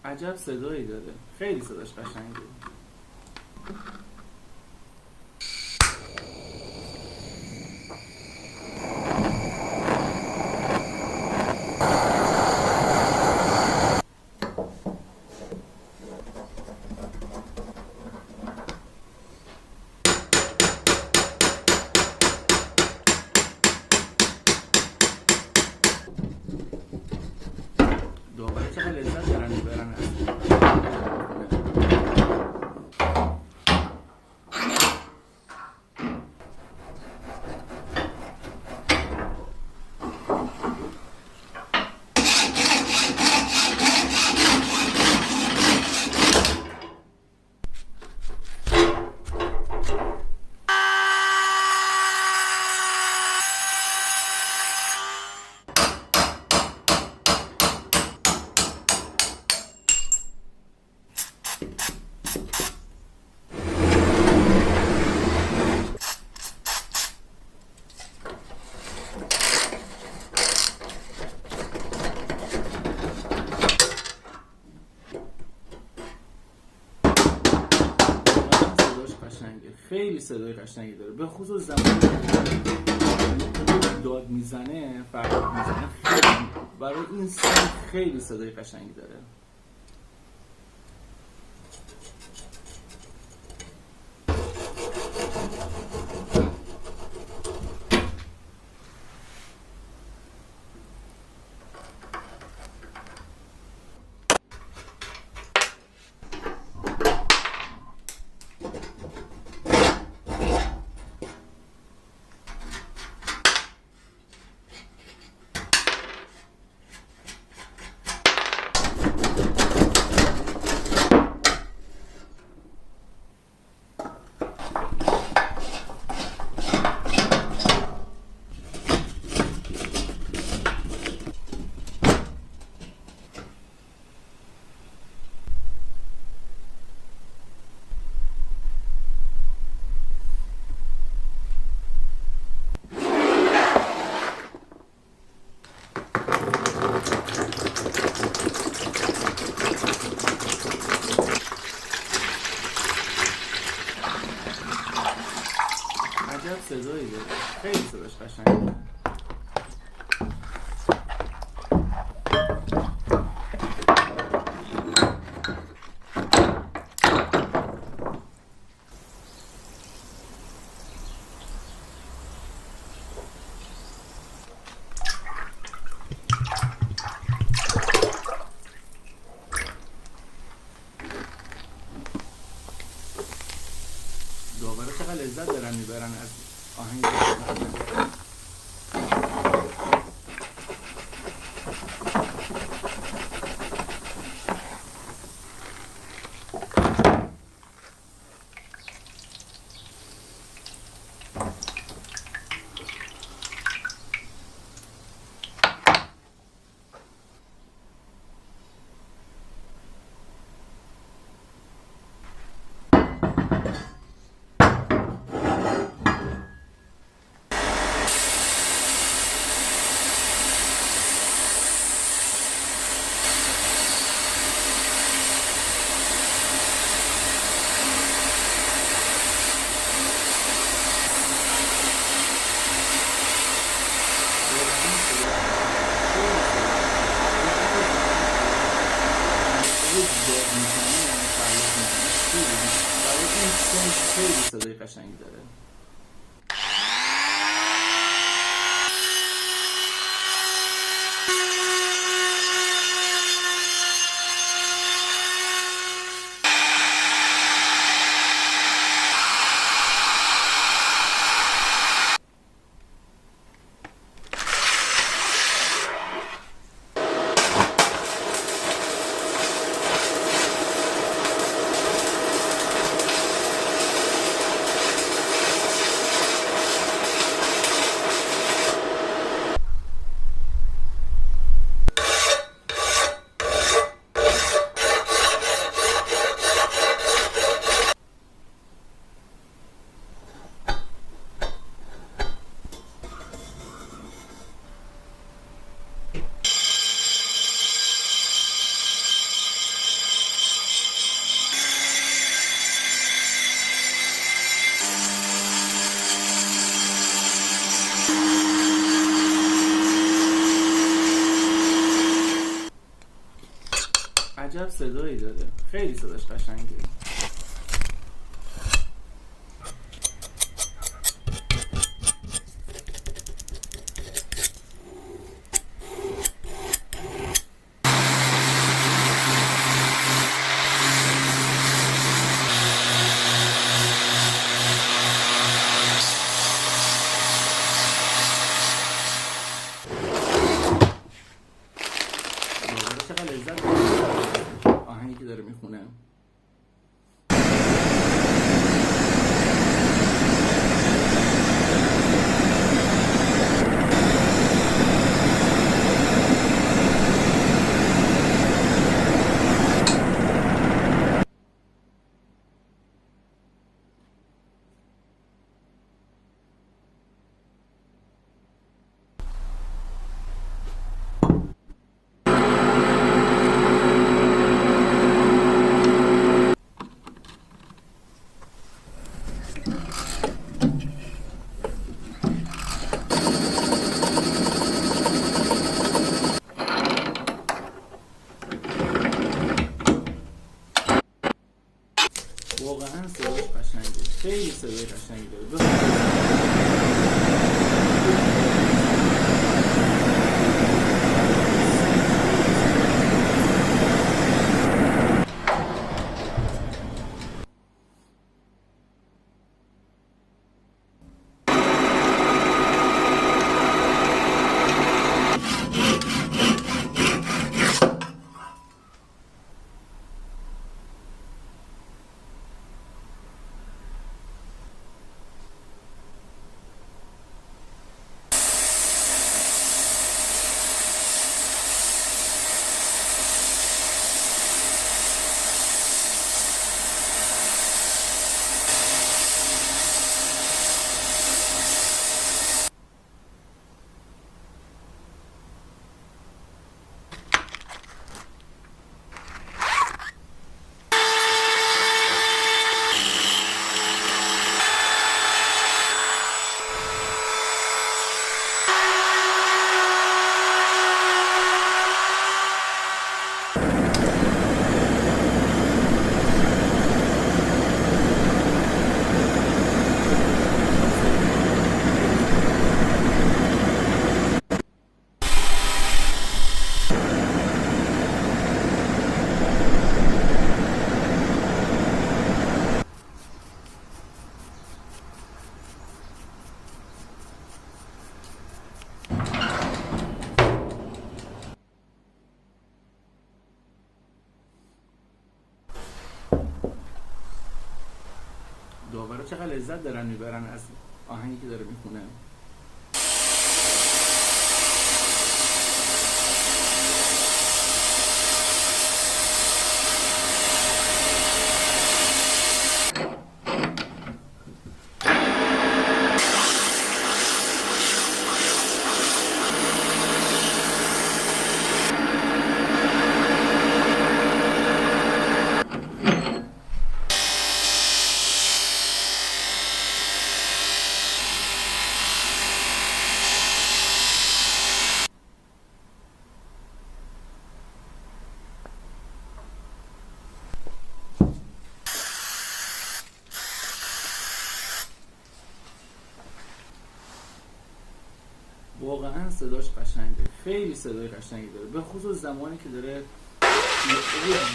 عجب صدایی داره، خیلی صداش قشنگه. دوباره چقدر لذت دارن میبرن از خیلی صدای قشنگی داره، به خصوص زمانی داد میزنه، فریاد میزنه، خیلی برای این سن خیلی صدای قشنگی داره. عجب صدایی داره، خیلی صداش قشنگه. دوباره چقدر لذت دارن میبرن از آهنگ. برای این سن خیلی صدای قشنگی داره. عجب صدایی داره، خیلی صداش قشنگه. چقدر لذت ببره آهنگی که داره میخونه. واقعا صداش قشنگه، خیلی صدای قشنگی داره. داورا چقدر لذت دارن میبرن از آهنگی که داره میخونه. واقعا صداش قشنگه، خیلی صدای قشنگی داره، به خصوص زمانی که داره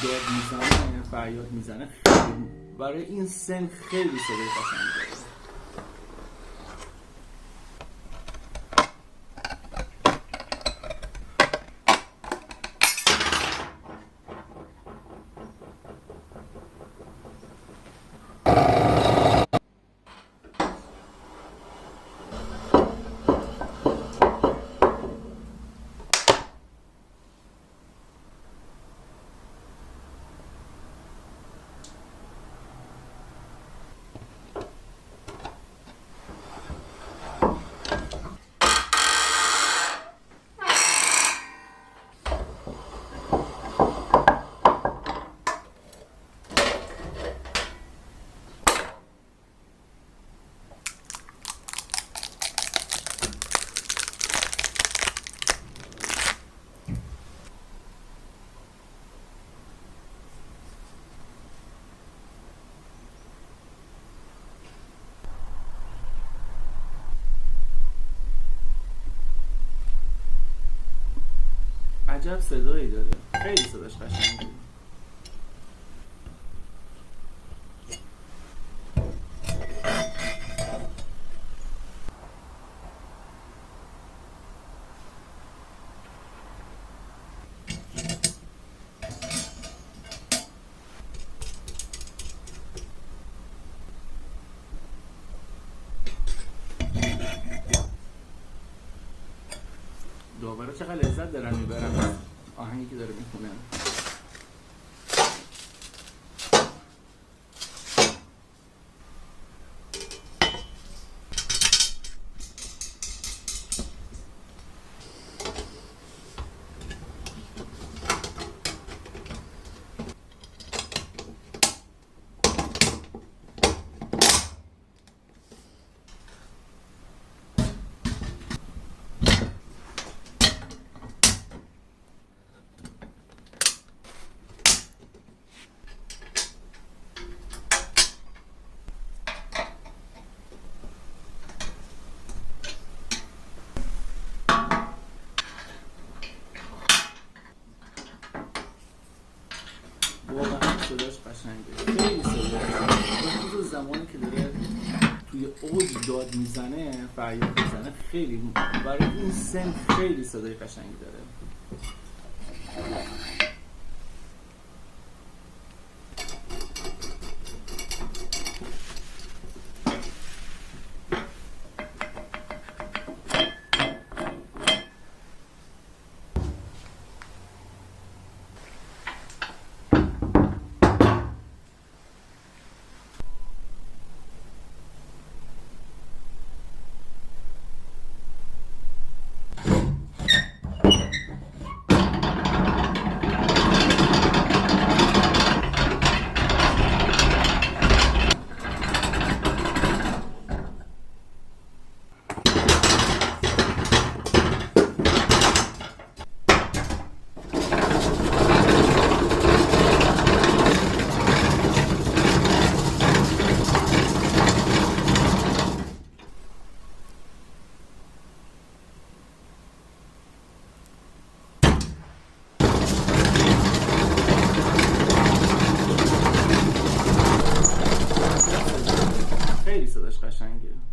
داد میزنه، فریاد میزنه. برای این سن خیلی صدای قشنگی داره. عجب صدایی داره، خیلی صداش قشنگه. داورا چقدر لذت دارن میبرن از آهنگی که داره میخونه. واقعا صداش قشنگه، خیلی صداش قشنگه، به خصوص زمانی که داره توی اوج داد میزنه، فریاد میزنه، خیلی برای این سن خیلی صدای قشنگی داره. خیلی صداش قشنگه.